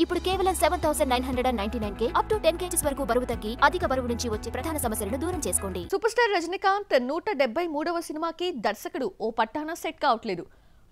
ఇప్పుడు కేవలం 7999K up to 10 kgs వరకు బరువు తగ్గి అధిక బరువు నుంచి వచ్చే ప్రధాన సమస్యలను దూరం చేసుకోండి. సూపర్ స్టార్ రజనీకాంత్ 173వ సినిమాకి దర్శకుడు ఓ పట్టాన సెట్ కావట్లేదు.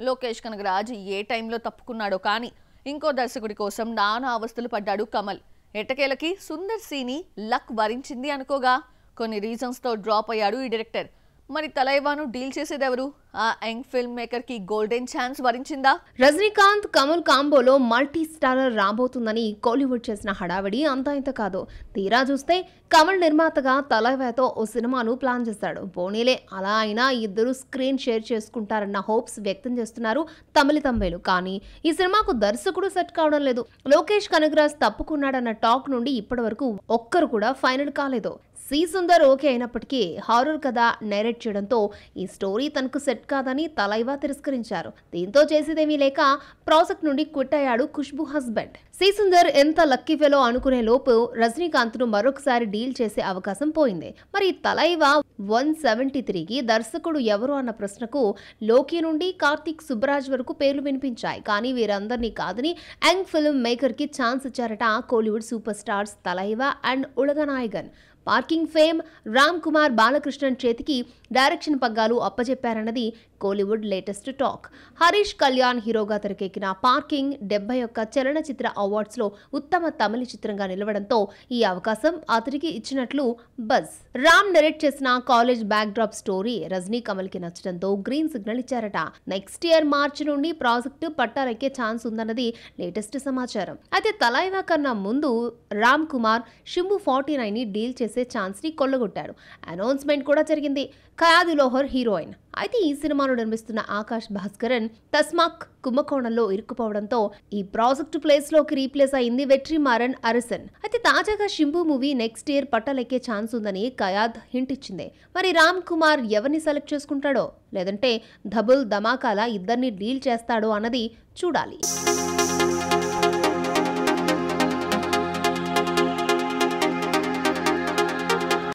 లోకేష్ కనగరాజ్ ఏ టైంలో తప్పుకున్నాడో కానీ ఇంకో దర్శకుడి కోసం నానా అవస్థలు పడ్డాడు కమల్. ఎట్టకేలకి సుందర్ సీని లక్ వరించింది అనుకోగా కొన్ని రీజన్స్ తో డ్రాప్ అయ్యాడు ఈ డైరెక్టర్. మరి తలైవాను డీల్ చేసేదెవరు? ఆ యంగ్ ఫిల్మ్ మేకర్ కి గోల్డెన్ ఛాన్స్ వరించిందా? రజనీకాంత్ కమల్ కాంబోలో మల్టీ స్టారర్ రాబోతుందని కోలీవుడ్ చేసిన హడావిడి అంతా ఇంత కాదు. తీరా చూస్తే కమల్ నిర్మాతగా తలైవాతో ఓ సినిమాను ప్లాన్ చేశాడు. పోనీలే అలా అయినా ఇద్దరు స్క్రీన్ షేర్ చేసుకుంటారన్న హోప్స్ వ్యక్తం చేస్తున్నారు తమిళ తంబేలు. కానీ ఈ సినిమాకు దర్శకుడు సెట్ కావడం లేదు. లోకేష్ కనగరాజ్ తప్పుకున్నాడన్న టాక్ నుండి ఇప్పటి వరకు ఒక్కరు కూడా ఫైనల్ కాలేదు. సి సుందర్ ఓకే అయినప్పటికీ హారర్ కథ నరేట్ చేయడంతో ఈ స్టోరీ తనకు సెట్ కాదని తలైవా తిరస్కరించారు. దీంతో చేసేదేమీ లేక ప్రాజెక్ట్ నుండి క్విట్ అయ్యాడు ఖుష్బూ హస్బెండ్. సి సుందర్ ఎంత లక్కీ ఫెలో అనుకునే లోపు రజనీకాంత్ ను మరొకసారి డీల్ చేసే అవకాశం పోయింది. మరి తలైవా 173కి దర్శకుడు ఎవరు అన్న ప్రశ్నకు లోకి నుండి కార్తీక్ సుబ్బరాజ్ వరకు పేర్లు వినిపించాయి. కానీ వీరందరినీ కాదని యంగ్ ఫిల్మ్ మేకర్ కి ఛాన్స్ ఇచ్చారట Kollywood super stars Thalaiva and Ulaganayagan. Parking fame Ram Kumar Balakrishnan చేతికి డైరెక్షన్ పగ్గాలు అప్పచెప్పారన్నది Kollywood latest talk. Harish Kalyan హీరోగా తెరకెక్కిన పార్కింగ్ 71 చలనచిత్ర అవార్డ్స్ లో ఉత్తమ తమిళ చిత్రంగా నిలవడంతో ఈ అవకాశం అతడికి ఇచ్చినట్లు బజ్. రామ్ నరేట్ చేసిన college backdrop story Rajini Kamal కి నచ్చడంతో గ్రీన్ సిగ్నల్ ఇచ్చారట. నెక్స్ట్ ఇయర్ మార్చి నుండి ప్రాజెక్టు పట్టాలెక్కే ఛాన్స్ ఉందన్నది లేటెస్ట్ సమాచారం. అయితే తలైవా కన్నా ముందు రామ్ కుమార్ షింబు 49 ని డీల్ చేసే ఛాన్స్ ని కొల్లగొట్టాడు. అనౌన్స్మెంట్ కూడా జరిగింది. ఖయాదు లోహర్ హీరోయిన్. అయితే ఈ సినిమాను నిర్మిస్తున్న ఆకాష్ భాస్కరన్ తస్మాక్ కుంభకోణంలో ఇరుక్కుపోవడంతో ఈ ప్రాజెక్టు ప్లేస్ లోకి రీప్లేస్ అయింది వెట్రిమారన్ అరిసన్. అయితే తాజాగా Simbu movie next year పట్టాలెక్కే chance ఉందని ఖయాద్ హింట్ ఇచ్చింది. మరి రామ్ కుమార్ ఎవరిని సెలెక్ట్ చేసుకుంటాడో లేదంటే ధబుల్ ధమాకాల ఇద్దరిని డీల్ చేస్తాడో అన్నది చూడాలి.